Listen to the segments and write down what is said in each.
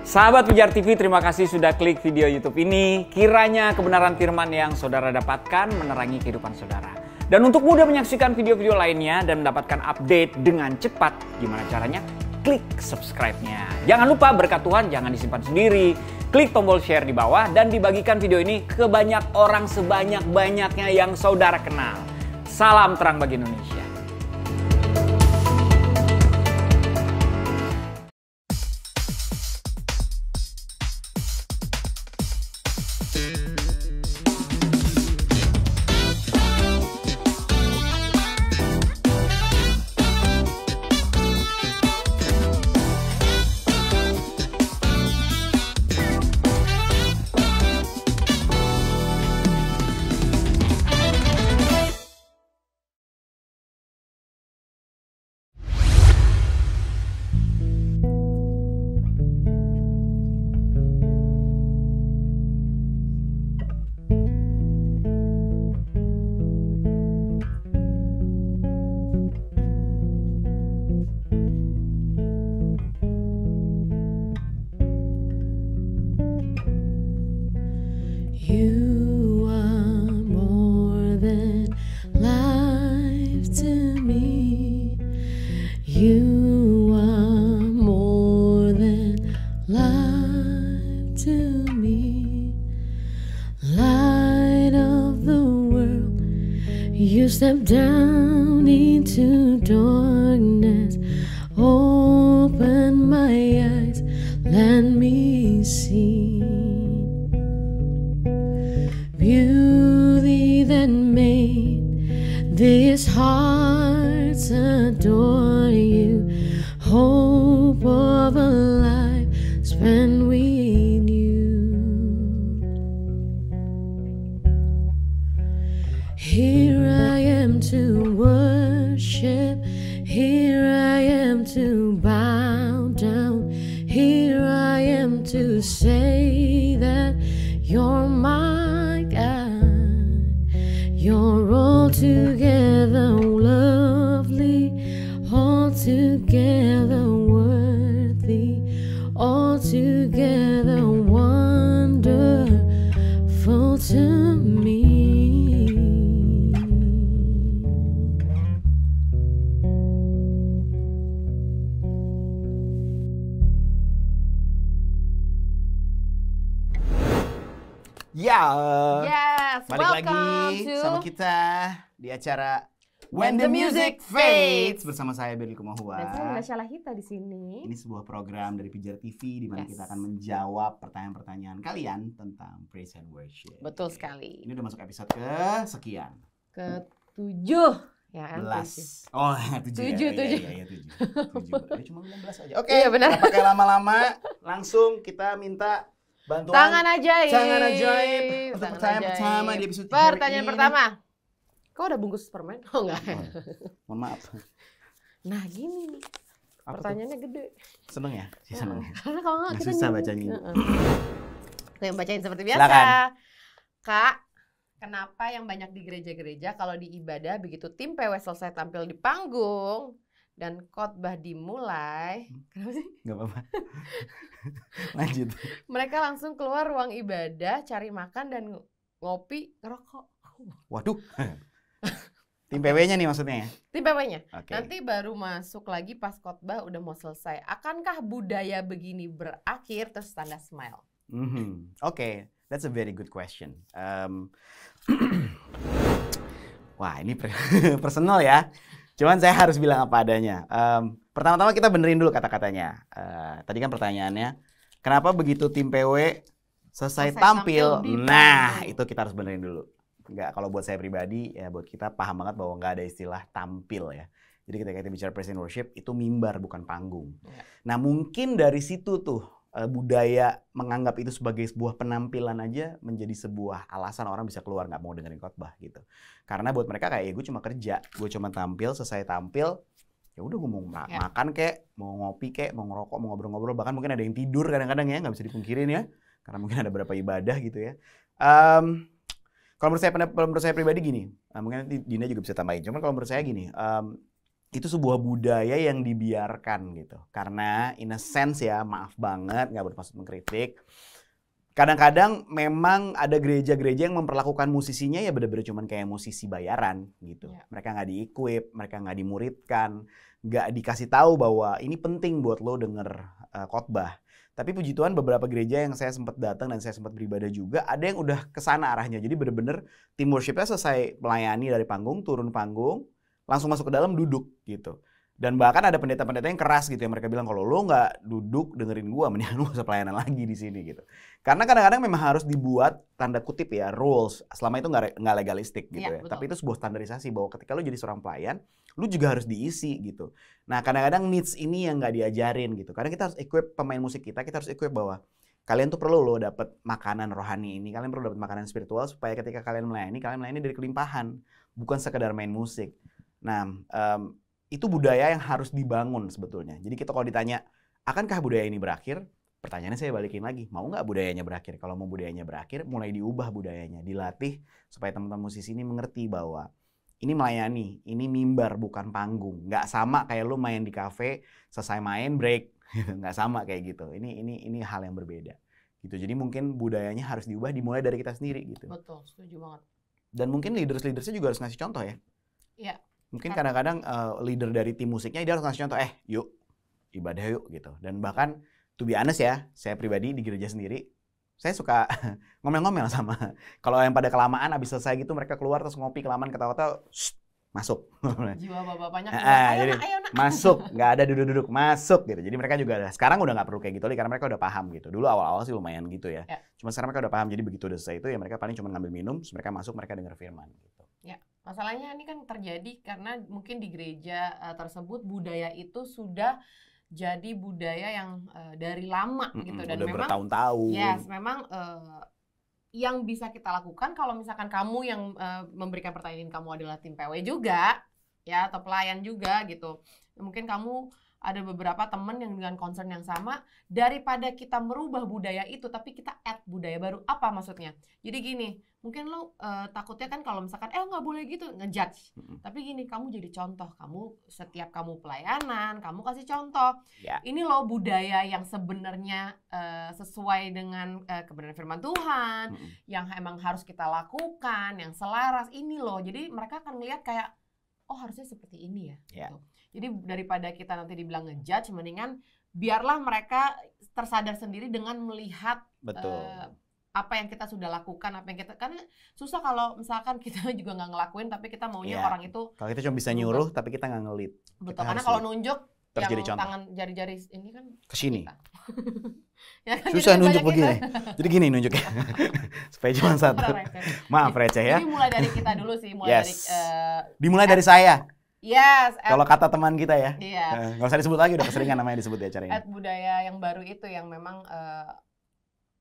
Sahabat Pijar TV, terima kasih sudah klik video YouTube ini. Kiranya kebenaran firman yang saudara dapatkan menerangi kehidupan saudara. Dan untuk mudah menyaksikan video-video lainnya dan mendapatkan update dengan cepat, gimana caranya? Klik subscribe-nya. Jangan lupa berkat Tuhan jangan disimpan sendiri. Klik tombol share di bawah dan dibagikan video ini ke banyak orang sebanyak-banyaknya yang saudara kenal. Salam terang bagi Indonesia. You are more than life to me. You are more than life to me. Light of the world, you step down into darkness. Open my eyes, let me see beauty that made these hearts adore you. Hope of a life spent with you. Here I am to worship. Here I am to bow down. Here I am to say that you're my God. You're altogether lovely, altogether worthy, altogether wonderful to me. Ya, Yes, balik welcome lagi to sama kita di acara When the Music Fades bersama saya Berli Kumahua. Dan saya Nasya Lahita di sini. Ini sebuah program dari Pijar TV di mana Yes. kita akan menjawab pertanyaan-pertanyaan kalian tentang praise and worship. Betul sekali. Ini udah masuk episode ke sekian. Ke-7 ya kan? Belas. Oh, 7 Tujuh, ya. tujuh. Iya, 7. Cuma 16 aja. Oke. Iya, benar. Nggak pakai lama-lama, langsung kita minta bantuan Tangan ajaib. Tangan ajaib untuk Tangan pertanyaan ajaib. pertama di episode Pertanyaan hari pertama. Kok udah bungkus permen? Oh enggak. Mohon maaf. Nah gini nih. Apa tuh? Pertanyaannya gede. Seneng ya? Seneng ya? Karena kalau nggak Nggak kita susah nyanyi. bacanya. Saya bacain seperti biasa. Silakan. Kak, kenapa yang banyak di gereja-gereja kalau di ibadah begitu tim PW selesai tampil di panggung dan khotbah dimulai, kenapa sih? Gak apa-apa. Lanjut. Mereka langsung keluar ruang ibadah, cari makan dan ngopi, ngerokok. Waduh. Tim PW-nya nih maksudnya ya? Tim PW-nya. Oke. Nanti baru masuk lagi pas khotbah udah mau selesai. Akankah budaya begini berakhir? Terus tanda smile. Oke, that's a very good question. Wah, ini personal ya. Cuman saya harus bilang apa adanya. Pertama-tama kita benerin dulu kata-katanya. Tadi kan pertanyaannya, kenapa begitu tim PW selesai tampil? di Nah, panggung. itu kita harus benerin dulu. Enggak, kalau buat saya pribadi, ya buat kita paham banget bahwa nggak ada istilah tampil ya. Jadi ketika kita bicara praise and worship, itu mimbar bukan panggung. Ya. Nah, mungkin dari situ tuh budaya menganggap itu sebagai sebuah penampilan aja menjadi sebuah alasan orang bisa keluar nggak mau dengerin khotbah gitu. Karena buat mereka kayak gue cuma kerja, gue cuma tampil, selesai tampil, ya udah gue mau makan kek, mau ngopi kek, mau ngerokok, mau ngobrol-ngobrol, bahkan mungkin ada yang tidur kadang-kadang ya, nggak bisa dipungkirin ya, karena mungkin ada beberapa ibadah gitu ya. Kalau menurut saya pribadi gini, mungkin nanti Dina juga bisa tambahin. Cuman kalau menurut saya gini, itu sebuah budaya yang dibiarkan gitu. Karena in a sense ya, maaf banget, nggak bermaksud mengkritik. Kadang-kadang memang ada gereja-gereja yang memperlakukan musisinya ya bener-bener cuman kayak musisi bayaran gitu. Ya. Mereka nggak di-equip, mereka nggak dimuridkan, nggak dikasih tahu bahwa ini penting buat lo denger khotbah. Tapi puji Tuhan beberapa gereja yang saya sempat datang dan saya sempat beribadah juga, ada yang udah kesana arahnya. Jadi bener-bener tim worshipnya selesai melayani dari panggung, turun panggung, langsung masuk ke dalam duduk gitu. Dan bahkan ada pendeta-pendeta yang keras gitu yang mereka bilang kalau lo nggak duduk dengerin gua mendingan lo usah pelayanan lagi di sini gitu. Karena kadang-kadang memang harus dibuat tanda kutip ya rules. Selama itu nggak legalistik gitu ya. Betul. Tapi itu sebuah standarisasi bahwa ketika lo jadi seorang pelayan, lo juga harus diisi gitu. Nah kadang-kadang needs ini yang nggak diajarin gitu. Karena kita harus equip pemain musik kita harus equip bahwa kalian tuh perlu lo dapet makanan rohani ini, kalian perlu dapet makanan spiritual supaya ketika kalian melayani dari kelimpahan, bukan sekedar main musik. Nah, itu budaya yang harus dibangun sebetulnya. Jadi kita kalau ditanya, akankah budaya ini berakhir? Pertanyaannya saya balikin lagi, mau nggak budayanya berakhir? Kalau mau budayanya berakhir, mulai diubah budayanya, dilatih supaya teman-teman musisi ini mengerti bahwa ini melayani, ini mimbar bukan panggung. Nggak sama kayak lu main di kafe, selesai main break, nggak sama kayak gitu. Ini hal yang berbeda. Gitu. Jadi mungkin budayanya harus diubah, dimulai dari kita sendiri gitu. Betul, setuju banget. Dan mungkin leaders-leadersnya juga harus ngasih contoh ya. Iya. Mungkin kadang-kadang leader dari tim musiknya dia harus ngasih contoh, yuk ibadah yuk gitu. Dan bahkan to be honest ya, saya pribadi di gereja sendiri, saya suka ngomel-ngomel sama. Kalau yang pada kelamaan abis selesai gitu mereka keluar terus ngopi kelamaan ketawa-ketawa, masuk. Jiwa bapak-bapaknya Jadi ayo nak. masuk, nggak ada duduk-duduk, masuk gitu. Jadi mereka juga sekarang udah nggak perlu kayak gitu lagi karena mereka udah paham gitu. Dulu awal-awal sih lumayan gitu ya. Cuma sekarang mereka udah paham. Jadi begitu udah selesai itu ya mereka paling cuma ngambil minum, terus mereka masuk, mereka dengar firman gitu. Ya, masalahnya ini kan terjadi karena mungkin di gereja tersebut budaya itu sudah jadi budaya yang dari lama gitu dan udah memang bertahun-tahun. yes, memang yang bisa kita lakukan kalau misalkan kamu yang memberikan pertanyaan kamu adalah tim PW juga ya atau pelayan juga gitu. Mungkin kamu ada beberapa teman yang dengan concern yang sama, daripada kita merubah budaya itu tapi kita add budaya baru. Apa maksudnya? Jadi gini, mungkin lo takutnya kan kalau misalkan nggak boleh gitu ngejudge. Tapi gini, kamu jadi contoh. Kamu setiap kamu pelayanan, kamu kasih contoh. Ya. Ini loh budaya yang sebenarnya sesuai dengan kebenaran firman Tuhan, yang emang harus kita lakukan, yang selaras ini loh. Jadi mereka akan melihat kayak, oh harusnya seperti ini ya. Ya. Gitu. Jadi daripada kita nanti dibilang ngejudge, mendingan biarlah mereka tersadar sendiri dengan melihat Betul. apa yang kita sudah lakukan, apa yang kita, karena susah kalau misalkan kita juga nggak ngelakuin tapi kita maunya Iya. orang itu Kalau kita cuma bisa nyuruh tapi kita nggak ngelit. betul. Kita Karena harus kalau lead. nunjuk Terus yang jadi contoh. tangan jari-jari ini kan Ke sini. kita. Ya kan, Susah jadi nunjuk banyak begini. kita. Jadi gini nunjuknya. Supaya cuma satu. Receh. Maaf receh ya. Jadi mulai dari kita dulu sih, mulai Yes. dari Dimulai dari saya. yes, Kalau kata teman kita ya. iya. Nggak usah disebut lagi, udah keseringan namanya disebut di acara ini. Budaya yang baru itu yang memang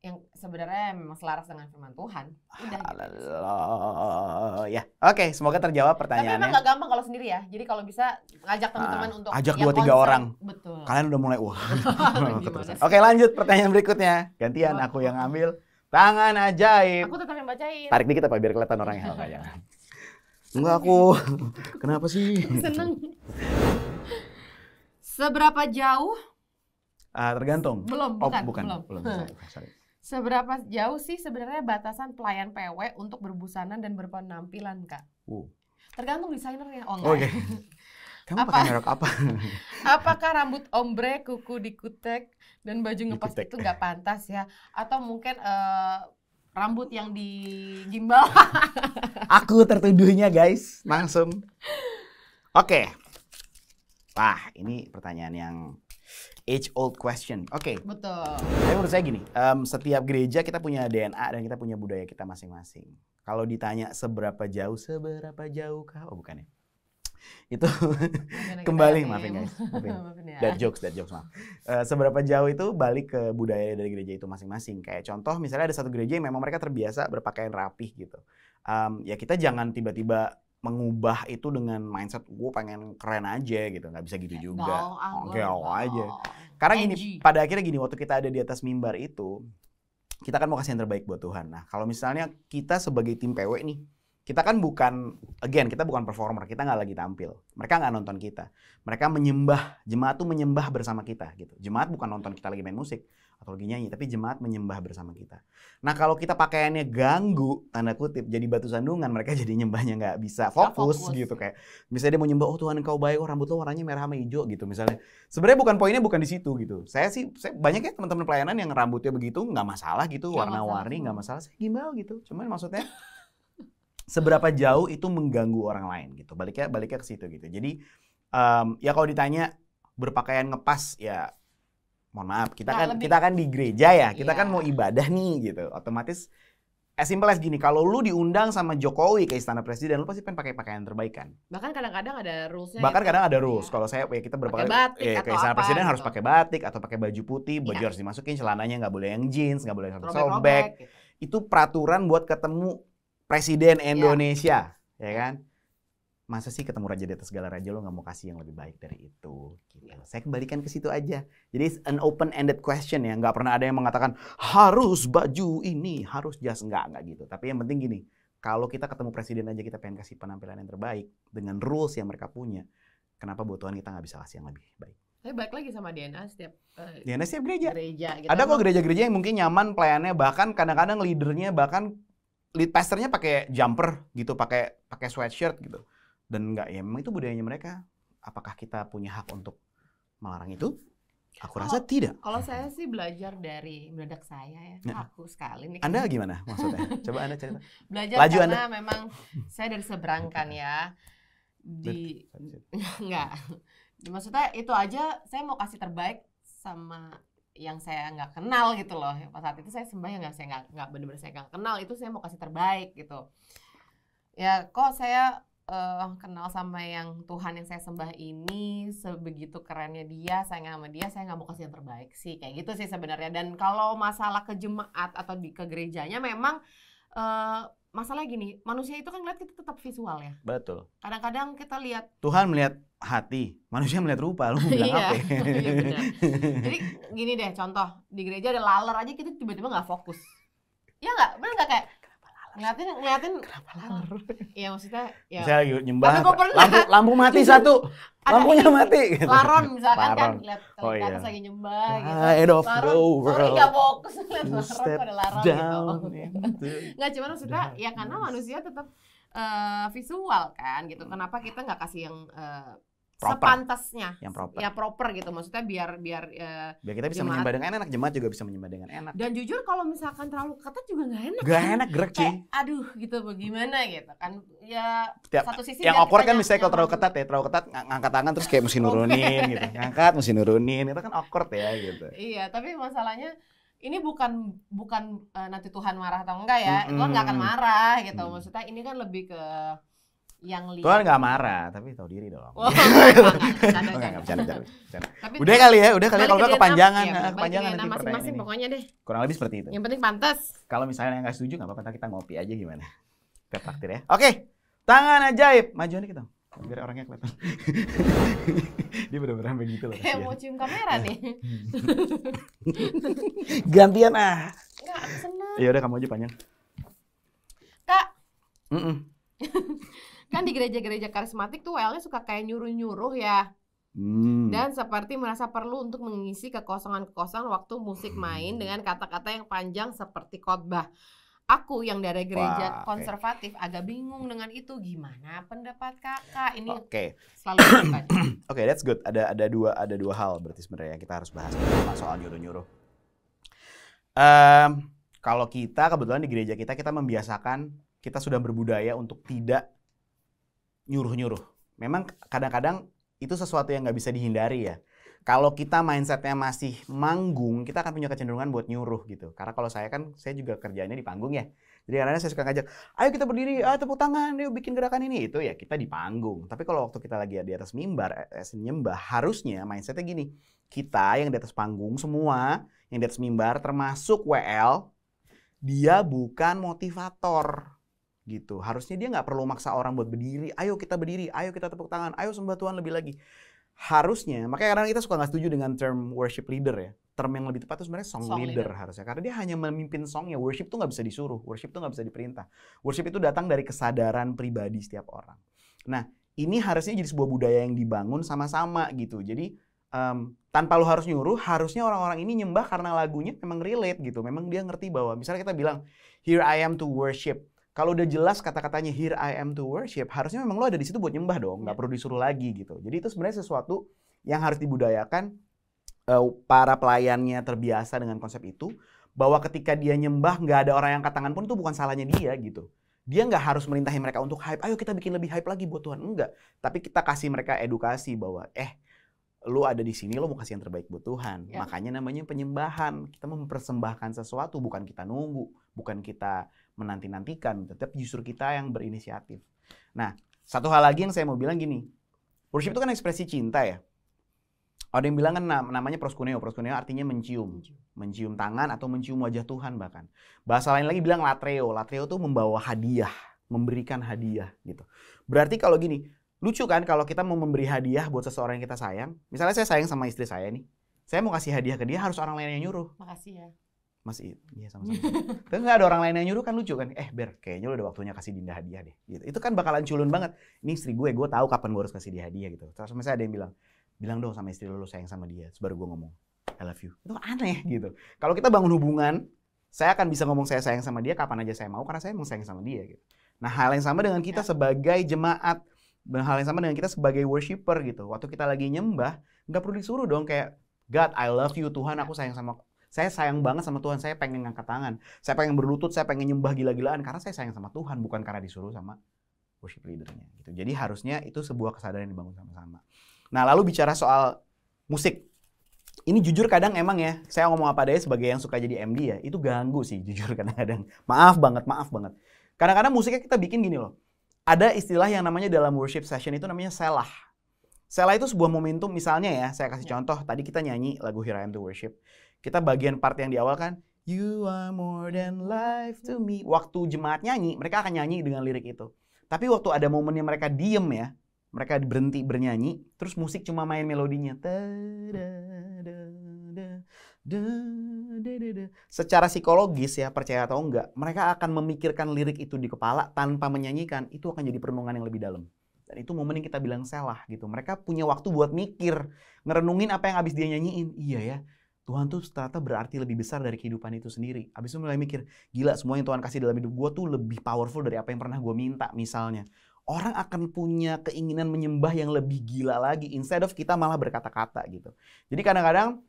yang sebenarnya memang selaras dengan firman Tuhan. Udah gitu. Haleluya. Oke, semoga terjawab Tapi memang pertanyaannya. nggak gampang kalau sendiri ya. Jadi kalau bisa ngajak teman-teman untuk ajak yang 2-3 concern. orang. Betul. Kalian udah mulai wah. Gimana keterusan. sih? Oke, lanjut pertanyaan berikutnya. Gantian aku yang ambil. Tangan ajaib. Aku tetap yang bacain. Tarik dikit apa biar kelihatan orangnya. Oke, jangan. Enggak aku. Kenapa sih? Seneng. Seberapa jauh? Tergantung. Belum, Oh, bukan. belum. Sorry. Seberapa jauh sih sebenarnya batasan pelayan PW untuk berbusana dan berpenampilan, Kak? Tergantung desainernya. Oh, enggak. Oke. Kamu pakai merek apa? Apakah rambut ombre, kuku dikutek, dan baju ngepas Dikutek. itu nggak pantas ya? Atau mungkin rambut yang digimbal? Aku tertuduhnya guys, langsung. Oke. Wah, ini pertanyaan yang age old question. Oke. Betul. Tapi menurut saya gini, setiap gereja kita punya DNA dan kita punya budaya kita masing-masing. Kalau ditanya seberapa jauh kah? Oh bukan ya. Itu kembali, maafin guys. Maafin ya. That jokes maaf. Seberapa jauh itu balik ke budaya dari gereja itu masing-masing. Kayak contoh misalnya ada satu gereja yang memang mereka terbiasa berpakaian rapih gitu. Ya kita jangan tiba-tiba mengubah itu dengan mindset gue pengen keren aja gitu. Nggak bisa gitu juga. Gaul aja. Karena gini, pada akhirnya gini, waktu kita ada di atas mimbar itu, kita kan mau kasih yang terbaik buat Tuhan. Nah kalau misalnya kita sebagai tim PW nih, Kita kan kita bukan performer, kita nggak lagi tampil. Mereka nggak nonton kita. Mereka menyembah, jemaat tuh menyembah bersama kita gitu. Jemaat bukan nonton kita lagi main musik atau lagi nyanyi, tapi jemaat menyembah bersama kita. Nah kalau kita pakaiannya ganggu, tanda kutip, jadi batu sandungan, mereka jadi nyembahnya nggak bisa fokus gitu. Kayak misalnya dia mau nyembah, oh Tuhan Engkau baik, oh rambut lo warnanya merah sama hijau gitu misalnya. Sebenarnya poinnya bukan di situ gitu. Saya banyak ya teman-teman pelayanan yang rambutnya begitu nggak masalah gitu, warna-warni nggak masalah. Saya gimbal gitu. Cuman maksudnya seberapa jauh itu mengganggu orang lain gitu. Baliknya ke situ gitu. Jadi ya kalau ditanya berpakaian ngepas ya mohon maaf, kita kan di gereja ya. Kita kan mau ibadah nih gitu. Otomatis as simple as gini, kalau lu diundang sama Jokowi ke Istana Presiden, lu pasti pengen pakai pakaian terbaik kan? Bahkan kadang-kadang ada rules-nya. Bahkan kadang ada rules. Kalau saya kita berpakaian ke Istana Presiden harus pakai batik atau pakai baju putih, baju harus dimasukin, celananya nggak boleh yang jeans, nggak boleh yang sobek. Gitu. Itu peraturan buat ketemu Presiden Indonesia, ya kan? Masa sih ketemu raja di atas segala raja lo nggak mau kasih yang lebih baik dari itu? Gitu. Saya kembalikan ke situ aja. Jadi an open-ended question ya, nggak pernah ada yang mengatakan harus baju ini, harus jas, nggak gitu. Tapi yang penting gini, kalau kita ketemu presiden aja kita pengen kasih penampilan yang terbaik dengan rules yang mereka punya, kenapa buat Tuhan kita nggak bisa kasih yang lebih baik? Tapi balik lagi sama DNA setiap gereja gitu. Ada kok gereja-gereja yang mungkin nyaman pelayannya, bahkan kadang-kadang leadernya lead pastornya pakai jumper gitu, pakai sweatshirt gitu. Dan enggak, ya memang itu budayanya mereka. Apakah kita punya hak untuk melarang itu? Aku rasa tidak. Kalau saya sih belajar dari mendadak saya ya. Aku sekali nih. Anda gimana maksudnya? Coba Anda cerita. Belajar laju karena Anda. Memang saya dari seberang kan ya. Enggak. Maksudnya itu aja saya mau kasih terbaik sama yang saya nggak kenal gitu loh. Pas saat itu saya sembah yang saya nggak benar-benar saya nggak kenal, itu saya mau kasih terbaik gitu. Ya kok saya kenal sama yang Tuhan yang saya sembah ini, sebegitu kerennya dia, sayang sama dia, saya nggak mau kasih yang terbaik sih, kayak gitu sih sebenarnya. Dan kalau masalah ke jemaat atau ke gerejanya memang masalah gini, manusia itu kan ngeliat kita tetap visual ya. Betul. Kadang-kadang kita lihat Tuhan melihat hati, manusia melihat rupa. Lu mau bilang apa? Iya benar. Jadi gini deh, contoh di gereja ada laler aja kita tiba-tiba nggak fokus. Ya nggak, benar nggak kayak ngeliatin kenapa laler? Iya maksudnya ya. Saya lagi nyembah, lampu mati satu, lampunya mati. Gitu. Laron misalkan kan, lihat iya. atas lagi nyembah gitu. Light of the world. Nggak fokus ngeliat laron, ada laron gitu. Nggak, cuma maksudnya ya karena manusia tetap visual kan gitu. Kenapa kita nggak kasih yang sepantasnya, yang proper. Ya proper gitu, maksudnya biar kita bisa menyembah dengan enak, jemaat juga bisa menyembah dengan enak. Dan jujur kalau misalkan terlalu ketat juga nggak enak. Nggak enak, gerak cuy. Aduh gitu, bagaimana gitu kan? Ya satu sisi yang awkward kan misalnya kalau terlalu ketat ngangkat tangan terus kayak mesti nurunin gitu, ngangkat mesti nurunin, itu kan awkward ya gitu. Iya, tapi masalahnya ini bukan nanti Tuhan marah atau enggak ya, Tuhan nggak akan marah gitu. Maksudnya ini kan lebih ke yang lihat. Tuhan nggak marah, tapi tahu diri dong. Bercanda. Udah kali ya kalau nggak kepanjangan. Kepanjangan nanti masing-masing pokoknya deh. Kurang lebih seperti itu. Yang penting pantas. Kalau misalnya nggak setuju nggak apa-apa, kita ngopi aja gimana. Kita traktir ya. Oke, tangan ajaib. Majuan dikit dong, biar orangnya kelihatan. Dia bener-bener begitu loh. Kayak mau cium kamera nih. Gantian ah. Enggak, aku seneng. Ya udah kamu aja panjang. Kak. Kan di gereja-gereja karismatik tuh WL-nya suka kayak nyuruh-nyuruh ya. Dan seperti merasa perlu untuk mengisi kekosongan-kekosongan waktu musik main dengan kata-kata yang panjang seperti khotbah. Aku yang dari gereja konservatif agak bingung dengan itu. Gimana pendapat kakak? Ini selalu suka. Oke, that's good. Ada dua hal berarti sebenarnya yang kita harus bahas soal nyuruh-nyuruh. Kalau kita kebetulan di gereja kita membiasakan, kita sudah berbudaya untuk tidak nyuruh-nyuruh. Memang kadang-kadang itu sesuatu yang nggak bisa dihindari ya. Kalau kita mindsetnya masih manggung, kita akan punya kecenderungan buat nyuruh gitu. Karena kalau saya juga kerjanya di panggung ya. Jadi kadang-kadang saya suka ngajak, ayo kita berdiri, ayo tepuk tangan, ayo bikin gerakan ini. Itu ya kita di panggung. Tapi kalau waktu kita lagi di atas mimbar, nyembah, harusnya mindsetnya gini. Kita yang di atas panggung semua, yang di atas mimbar termasuk WL, dia bukan motivator. Gitu. Harusnya dia nggak perlu maksa orang buat berdiri. Ayo kita berdiri, ayo kita tepuk tangan, ayo sembah Tuhan lebih lagi. Harusnya, makanya kadang kita suka nggak setuju dengan term worship leader ya. term yang lebih tepat itu sebenarnya song leader harusnya. Karena dia hanya memimpin songnya. Worship tuh nggak bisa disuruh. Worship tuh nggak bisa diperintah. Worship itu datang dari kesadaran pribadi setiap orang. Nah, ini harusnya jadi sebuah budaya yang dibangun sama-sama gitu. Jadi tanpa lo harus nyuruh, harusnya orang-orang ini nyembah karena lagunya memang relate gitu. Memang dia ngerti bahwa misalnya kita bilang, here I am to worship. Kalau udah jelas kata-katanya here I am to worship, harusnya memang lo ada di situ buat nyembah dong. Nggak perlu disuruh lagi gitu. Jadi itu sebenarnya sesuatu yang harus dibudayakan. Para pelayannya terbiasa dengan konsep itu, bahwa ketika dia nyembah nggak ada orang yang angkat tangan pun itu bukan salahnya dia gitu. Dia nggak harus merintahin mereka untuk hype, ayo kita bikin lebih hype lagi buat Tuhan. Enggak. Tapi kita kasih mereka edukasi bahwa lu ada di sini, lu mau kasih yang terbaik buat Tuhan. Ya. Makanya namanya penyembahan. Kita mempersembahkan sesuatu, bukan kita nunggu, bukan kita menanti-nantikan, tetapi justru kita yang berinisiatif. Nah, satu hal lagi yang saya mau bilang gini, worship itu kan ekspresi cinta ya. Ada yang bilang kan namanya proskuneo. Proskuneo artinya mencium. Mencium tangan atau mencium wajah Tuhan bahkan. Bahasa lain lagi bilang latreo. Latreo itu membawa hadiah. Memberikan hadiah gitu. Berarti kalau gini, lucu kan kalau kita mau memberi hadiah buat seseorang yang kita sayang. Misalnya saya sayang sama istri saya nih. Saya mau kasih hadiah ke dia, harus orang lain yang nyuruh. Makasih ya. Masih, iya sama-sama. Tapi nggak ada orang lain yang nyuruh kan lucu kan. Ber, kayaknya lo udah waktunya kasih Dinda hadiah deh. Gitu. Itu kan bakalan culun banget. Ini istri gue tahu kapan gue harus kasih dia hadiah gitu. Terus misalnya ada yang bilang dong sama istri lo sayang sama dia. Terus baru gue ngomong, I love you. Itu aneh gitu. Kalau kita bangun hubungan, saya akan bisa ngomong saya sayang sama dia kapan aja saya mau, karena saya emang sayang sama dia gitu. Nah, hal yang sama dengan kita sebagai jemaat, hal yang sama dengan kita sebagai worshiper gitu. Waktu kita lagi nyembah, nggak perlu disuruh dong kayak, God, I love you, Tuhan, aku saya sayang banget sama Tuhan, saya pengen ngangkat tangan, saya pengen berlutut, saya pengen nyembah gila-gilaan, karena saya sayang sama Tuhan, bukan karena disuruh sama worship leadernya gitu. Jadi harusnya itu sebuah kesadaran yang dibangun sama-sama. Nah, lalu bicara soal musik. Ini jujur kadang emang ya, saya ngomong apa adanya sebagai yang suka jadi MD ya, itu ganggu sih jujur kadang-kadang. Maaf banget. Kadang-kadang musiknya kita bikin gini loh. Ada istilah yang namanya dalam worship session itu namanya selah. Selah itu sebuah momentum, misalnya ya, saya kasih contoh. Tadi kita nyanyi lagu Here I Am to Worship. Kita bagian part yang di awal kan, You are more than life to me. Waktu jemaat nyanyi, mereka akan nyanyi dengan lirik itu. Tapi waktu ada momennya mereka diem ya, mereka berhenti bernyanyi, terus musik cuma main melodinya. Secara psikologis ya, percaya atau enggak, mereka akan memikirkan lirik itu di kepala tanpa menyanyikan, itu akan jadi perenungan yang lebih dalam. Dan itu momen yang kita bilang selah gitu. Mereka punya waktu buat mikir, ngerenungin apa yang abis dia nyanyiin. Iya ya, Tuhan tuh ternyata berarti lebih besar dari kehidupan itu sendiri. Abis itu mulai mikir, gila semua yang Tuhan kasih dalam hidup gue tuh lebih powerful dari apa yang pernah gue minta misalnya. Orang akan punya keinginan menyembah yang lebih gila lagi, instead of kita malah berkata-kata gitu. Jadi kadang-kadang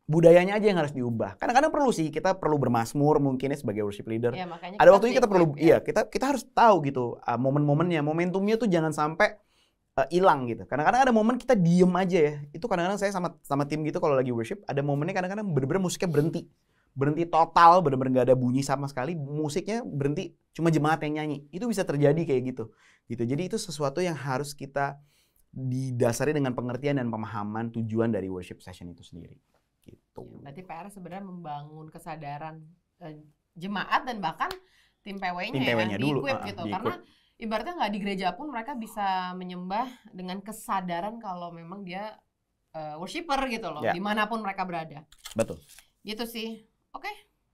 budayanya aja yang harus diubah. Kadang-kadang perlu sih, kita perlu bermazmur mungkin ya sebagai worship leader. Ya, ada waktunya kita perlu, kita harus tahu gitu momen-momennya, momentumnya tuh jangan sampai hilang gitu. Kadang-kadang ada momen kita diem aja ya. Itu kadang-kadang saya sama tim gitu kalau lagi worship, ada momennya kadang-kadang bener-bener musiknya berhenti total, bener-bener gak ada bunyi sama sekali, musiknya berhenti, cuma jemaat yang nyanyi. Itu bisa terjadi kayak gitu. Jadi itu sesuatu yang harus kita didasari dengan pengertian dan pemahaman tujuan dari worship session itu sendiri. Gitu. Berarti PR sebenarnya membangun kesadaran jemaat dan bahkan tim PW-nya ya, dulu, di-equip gitu. Karena ibaratnya nggak di gereja pun mereka bisa menyembah dengan kesadaran kalau memang dia worshiper gitu loh, dimanapun mereka berada. Betul. Gitu sih. Oke.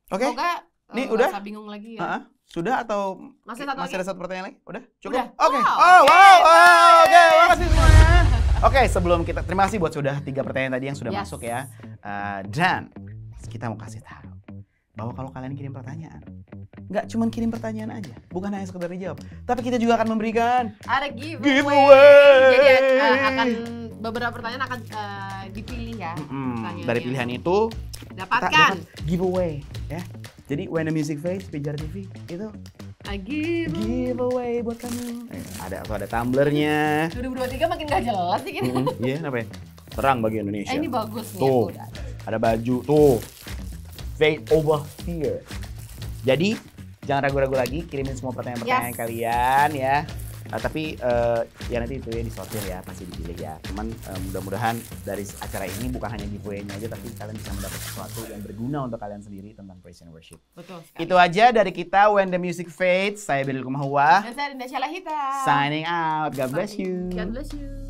Semoga nih udah bingung lagi ya. Sudah atau masih ada satu pertanyaan lagi? Udah? Cukup? Udah. Oke. Oke, makasih semuanya. Oke, sebelum kita terima kasih buat sudah 3 pertanyaan tadi yang sudah masuk ya. Dan kita mau kasih tahu bahwa kalau kalian kirim pertanyaan, nggak cuma kirim pertanyaan aja, bukan hanya sekedar dijawab, tapi kita juga akan memberikan ada giveaway. Jadi akan beberapa pertanyaan akan dipilih ya. Dari pilihan itu dapatkan giveaway ya. Jadi When the Music Fades, Pijar TV itu giveaway buat kamu. Ada tumblernya. 2023 makin gak jelas sih gini. Iya, kenapa ya? Terang bagi Indonesia. Ini bagus nih. Tuh, ada baju tuh. Fade over here. Jadi jangan ragu-ragu lagi, kirimin semua pertanyaan-pertanyaan kalian ya. Tapi ya nanti itu ya disortir ya, pasti dipilih ya. Cuman mudah-mudahan dari acara ini bukan hanya giveaway-nya aja, tapi kalian bisa mendapat sesuatu yang berguna untuk kalian sendiri tentang praise and worship. Betul sekali. Itu aja dari kita When the Music Fades. Saya Benil Kumahua. Dan saya Dinda Syalahita. Signing out. God bless you. God bless you.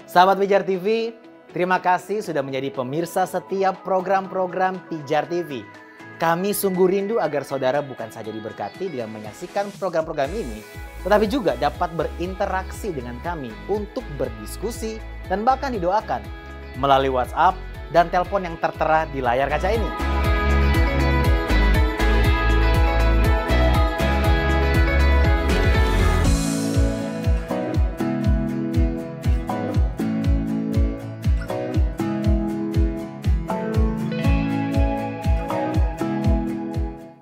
Sahabat Pijar TV, terima kasih sudah menjadi pemirsa setiap program-program Pijar TV. Kami sungguh rindu agar saudara bukan saja diberkati dengan menyaksikan program-program ini, tetapi juga dapat berinteraksi dengan kami untuk berdiskusi dan bahkan didoakan melalui WhatsApp dan telepon yang tertera di layar kaca ini.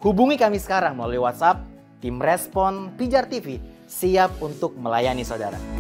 Hubungi kami sekarang melalui WhatsApp, tim respon Pijar TV siap untuk melayani saudara.